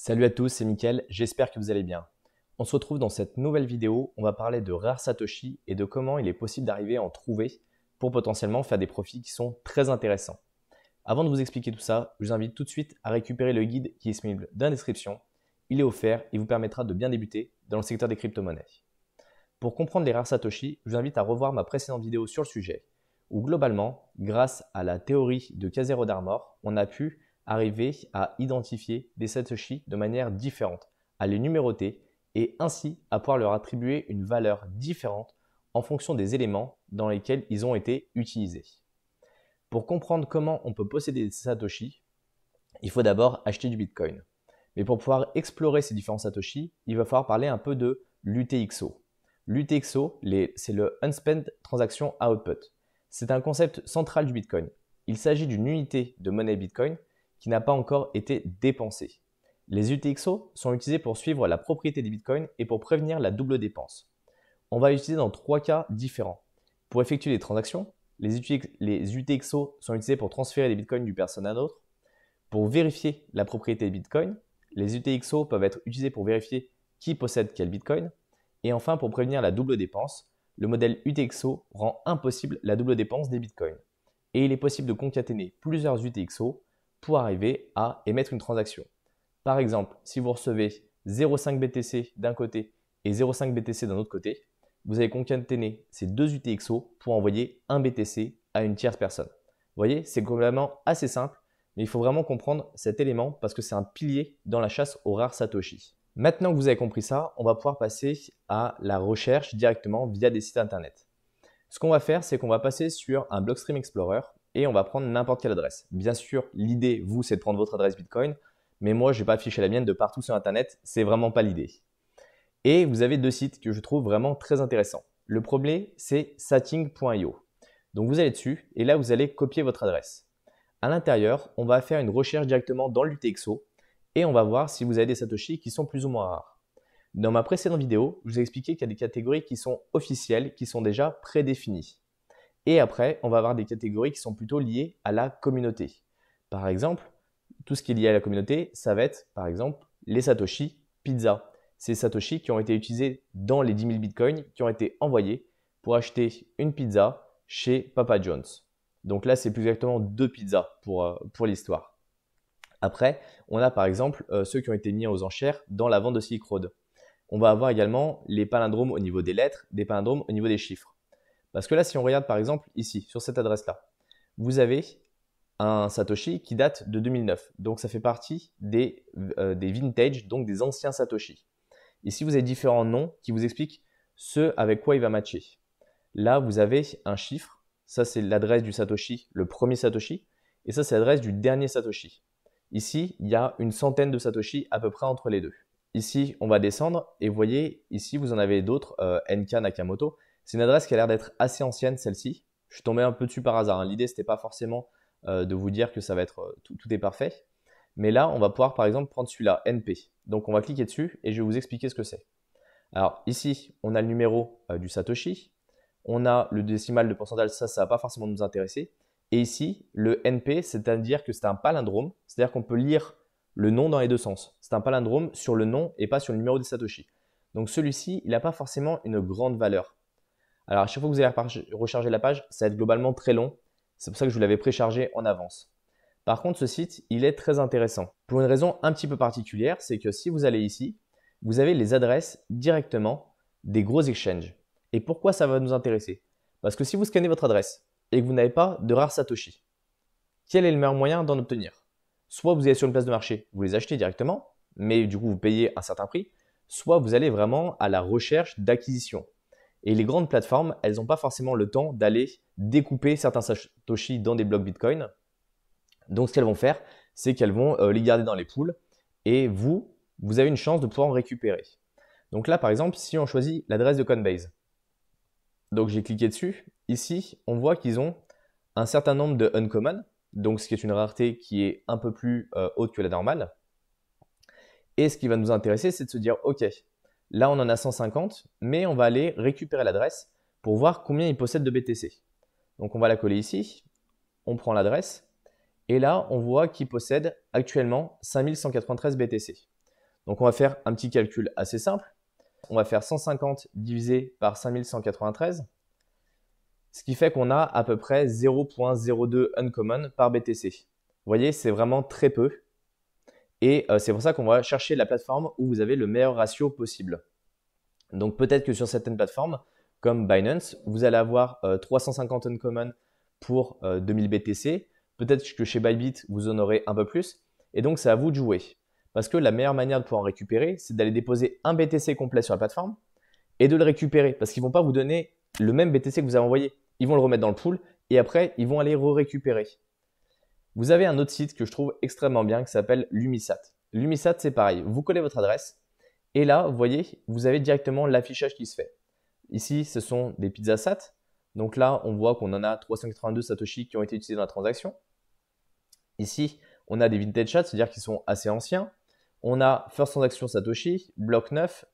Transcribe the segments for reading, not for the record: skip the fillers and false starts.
Salut à tous, c'est Mickaël, j'espère que vous allez bien. On se retrouve dans cette nouvelle vidéo, on va parler de rares Satoshi et de comment il est possible d'arriver à en trouver pour potentiellement faire des profits qui sont très intéressants. Avant de vous expliquer tout ça, je vous invite tout de suite à récupérer le guide qui est disponible dans la description. Il est offert et vous permettra de bien débuter dans le secteur des crypto-monnaies. Pour comprendre les rares Satoshi, je vous invite à revoir ma précédente vidéo sur le sujet, où globalement, grâce à la théorie de Casero d'Armor, on a pu arriver à identifier des Satoshi de manière différente, à les numéroter et ainsi à pouvoir leur attribuer une valeur différente en fonction des éléments dans lesquels ils ont été utilisés. Pour comprendre comment on peut posséder des Satoshi, il faut d'abord acheter du Bitcoin. Mais pour pouvoir explorer ces différents Satoshi, il va falloir parler un peu de l'UTXO. L'UTXO, c'est le Unspent Transaction Output. C'est un concept central du Bitcoin. Il s'agit d'une unité de monnaie Bitcoin qui n'a pas encore été dépensée. Les UTXO sont utilisés pour suivre la propriété des bitcoins et pour prévenir la double dépense. On va l'utiliser dans trois cas différents. Pour effectuer les transactions, les UTXO sont utilisés pour transférer des bitcoins d'une personne à l'autre. Pour vérifier la propriété des bitcoins, les UTXO peuvent être utilisés pour vérifier qui possède quel bitcoin. Et enfin, pour prévenir la double dépense, le modèle UTXO rend impossible la double dépense des bitcoins. Et il est possible de concaténer plusieurs UTXO pour arriver à émettre une transaction. Par exemple, si vous recevez 0,5 BTC d'un côté et 0,5 BTC d'un autre côté, vous allez concaténer ces deux UTXO pour envoyer un BTC à une tierce personne. Vous voyez, c'est globalement assez simple, mais il faut vraiment comprendre cet élément parce que c'est un pilier dans la chasse aux rares Satoshi. Maintenant que vous avez compris ça, on va pouvoir passer à la recherche directement via des sites internet. Ce qu'on va faire, c'est qu'on va passer sur un Blockstream Explorer et on va prendre n'importe quelle adresse. Bien sûr, l'idée, vous, c'est de prendre votre adresse Bitcoin, mais moi, je ne vais pas afficher la mienne de partout sur Internet, c'est vraiment pas l'idée. Et vous avez deux sites que je trouve vraiment très intéressants. Le premier, c'est sating.io. Donc vous allez dessus et là, vous allez copier votre adresse. À l'intérieur, on va faire une recherche directement dans l'UTXO et on va voir si vous avez des Satoshi qui sont plus ou moins rares. Dans ma précédente vidéo, je vous ai expliqué qu'il y a des catégories qui sont officielles, qui sont déjà prédéfinies. Et après, on va avoir des catégories qui sont plutôt liées à la communauté. Par exemple, tout ce qui est lié à la communauté, ça va être par exemple les Satoshi Pizza. Ces Satoshi qui ont été utilisés dans les 10 000 bitcoins qui ont été envoyés pour acheter une pizza chez Papa John's. Donc là, c'est plus exactement 2 pizzas pour l'histoire. Après, on a par exemple ceux qui ont été mis aux enchères dans la vente de Silk Road. On va avoir également les palindromes au niveau des lettres, des palindromes au niveau des chiffres. Parce que là, si on regarde par exemple ici, sur cette adresse-là, vous avez un Satoshi qui date de 2009. Donc, ça fait partie des vintage, donc des anciens Satoshi. Ici, vous avez différents noms qui vous expliquent ce avec quoi il va matcher. Là, vous avez un chiffre. Ça, c'est l'adresse du Satoshi, le premier Satoshi. Et ça, c'est l'adresse du dernier Satoshi. Ici, il y a une centaine de Satoshi à peu près entre les deux. Ici, on va descendre et vous voyez, ici, vous en avez d'autres, NK Nakamoto. C'est une adresse qui a l'air d'être assez ancienne, celle-ci. Je suis tombé un peu dessus par hasard. L'idée, ce n'était pas forcément de vous dire que ça va être tout est parfait. Mais là, on va pouvoir par exemple prendre celui-là, NP. Donc, on va cliquer dessus et je vais vous expliquer ce que c'est. Alors, ici, on a le numéro du Satoshi. On a le décimal de pourcentage, ça ne va pas forcément nous intéresser. Et ici, le NP, c'est-à-dire que c'est un palindrome. C'est-à-dire qu'on peut lire le nom dans les deux sens. C'est un palindrome sur le nom et pas sur le numéro des Satoshi. Donc, celui-ci, il n'a pas forcément une grande valeur. Alors, à chaque fois que vous allez recharger la page, ça va être globalement très long. C'est pour ça que je vous l'avais préchargé en avance. Par contre, ce site, il est très intéressant. Pour une raison un petit peu particulière, c'est que si vous allez ici, vous avez les adresses directement des gros exchanges. Et pourquoi ça va nous intéresser? Parce que si vous scannez votre adresse et que vous n'avez pas de rares Satoshi, quel est le meilleur moyen d'en obtenir? Soit vous allez sur une place de marché, vous les achetez directement, mais du coup vous payez un certain prix, soit vous allez vraiment à la recherche d'acquisition. Et les grandes plateformes, elles n'ont pas forcément le temps d'aller découper certains Satoshi dans des blocs Bitcoin. Donc, ce qu'elles vont faire, c'est qu'elles vont les garder dans les pools et vous avez une chance de pouvoir en récupérer. Donc là, par exemple, si on choisit l'adresse de Coinbase, donc j'ai cliqué dessus. Ici, on voit qu'ils ont un certain nombre de uncommon, donc ce qui est une rareté qui est un peu plus haute que la normale. Et ce qui va nous intéresser, c'est de se dire, OK, là, on en a 150, mais on va aller récupérer l'adresse pour voir combien il possède de BTC. Donc, on va la coller ici. On prend l'adresse. Et là, on voit qu'il possède actuellement 5193 BTC. Donc on va faire un petit calcul assez simple. On va faire 150 divisé par 5193, ce qui fait qu'on a à peu près 0,02 uncommon par BTC. Vous voyez, c'est vraiment très peu. Et c'est pour ça qu'on va chercher la plateforme où vous avez le meilleur ratio possible. Donc peut-être que sur certaines plateformes, comme Binance, vous allez avoir 350 uncommon pour 2000 BTC. Peut-être que chez Bybit, vous en aurez un peu plus. Et donc, c'est à vous de jouer. Parce que la meilleure manière de pouvoir en récupérer, c'est d'aller déposer un BTC complet sur la plateforme et de le récupérer. Parce qu'ils ne vont pas vous donner le même BTC que vous avez envoyé. Ils vont le remettre dans le pool et après, ils vont aller récupérer. Vous avez un autre site que je trouve extrêmement bien qui s'appelle Lumisat. Lumisat, c'est pareil. Vous collez votre adresse et là, vous voyez, vous avez directement l'affichage qui se fait. Ici, ce sont des PizzaSat. Donc là, on voit qu'on en a 382 Satoshi qui ont été utilisés dans la transaction. Ici, on a des vintage chats, c'est-à-dire qu'ils sont assez anciens. On a First Transaction Satoshi, bloc 9,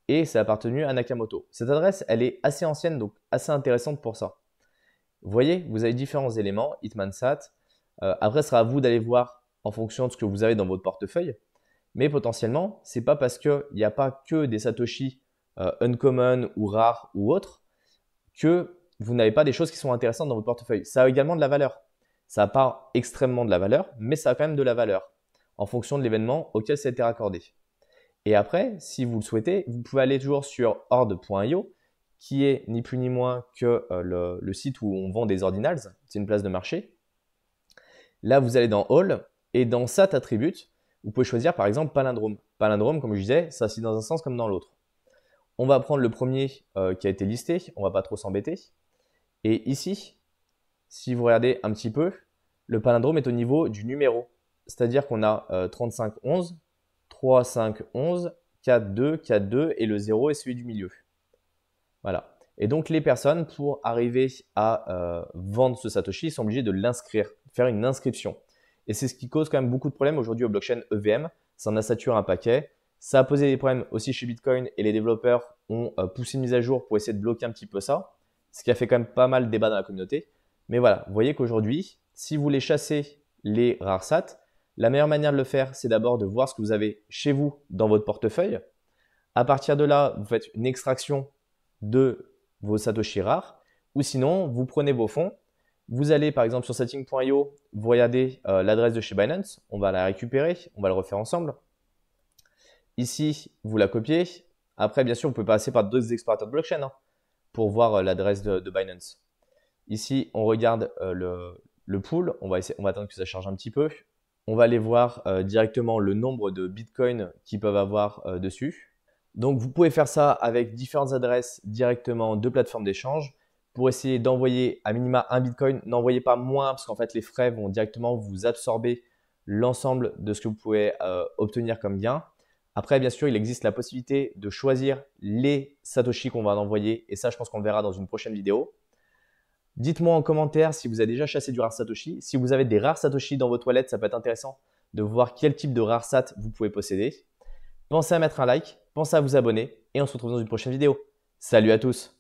et ça a appartenu à Nakamoto. Cette adresse, elle est assez ancienne, donc assez intéressante pour ça. Vous voyez, vous avez différents éléments, Hitmansat. Après, ce sera à vous d'aller voir en fonction de ce que vous avez dans votre portefeuille. Mais potentiellement, ce n'est pas parce qu'il n'y a pas que des Satoshi uncommon ou rares ou autres que vous n'avez pas des choses qui sont intéressantes dans votre portefeuille. Ça a également de la valeur. Ça n'a pas extrêmement de la valeur, mais ça a quand même de la valeur en fonction de l'événement auquel ça a été raccordé. Et après, si vous le souhaitez, vous pouvez aller toujours sur Ord.io, qui est ni plus ni moins que le site où on vend des ordinals. C'est une place de marché. Là, vous allez dans All et dans Sat Attribute, vous pouvez choisir par exemple Palindrome. Palindrome, comme je disais, ça c'est dans un sens comme dans l'autre. On va prendre le premier qui a été listé, on ne va pas trop s'embêter. Et ici, si vous regardez un petit peu, le palindrome est au niveau du numéro. C'est-à-dire qu'on a 3511, 3511, 42, 42 et le 0 est celui du milieu. Voilà. Et donc les personnes, pour arriver à vendre ce Satoshi, sont obligées de l'inscrire, faire une inscription. Et c'est ce qui cause quand même beaucoup de problèmes aujourd'hui au blockchain EVM. Ça en a saturé un paquet. Ça a posé des problèmes aussi chez Bitcoin et les développeurs ont poussé une mise à jour pour essayer de bloquer un petit peu ça, ce qui a fait quand même pas mal de débat dans la communauté. Mais voilà, vous voyez qu'aujourd'hui, si vous voulez chasser les rares sats, la meilleure manière de le faire, c'est d'abord de voir ce que vous avez chez vous dans votre portefeuille. À partir de là, vous faites une extraction de vos Satoshi rares ou sinon, vous prenez vos fonds. Vous allez par exemple sur setting.io, vous regardez l'adresse de chez Binance, on va la récupérer, on va le refaire ensemble. Ici, vous la copiez. Après, bien sûr, vous pouvez passer par d'autres explorateurs de blockchain pour voir l'adresse de Binance. Ici, on regarde le pool. On va attendre que ça charge un petit peu. On va aller voir directement le nombre de bitcoins qu'ils peuvent avoir dessus. Donc, vous pouvez faire ça avec différentes adresses directement de plateformes d'échange pour essayer d'envoyer à minima un bitcoin. N'envoyez pas moins parce qu'en fait, les frais vont directement vous absorber l'ensemble de ce que vous pouvez obtenir comme gain. Après, bien sûr, il existe la possibilité de choisir les Satoshi qu'on va envoyer et ça, je pense qu'on le verra dans une prochaine vidéo. Dites-moi en commentaire si vous avez déjà chassé du rare Satoshi. Si vous avez des rares Satoshi dans vos toilettes, ça peut être intéressant de voir quel type de rare Sat vous pouvez posséder. Pensez à mettre un like, pensez à vous abonner et on se retrouve dans une prochaine vidéo. Salut à tous!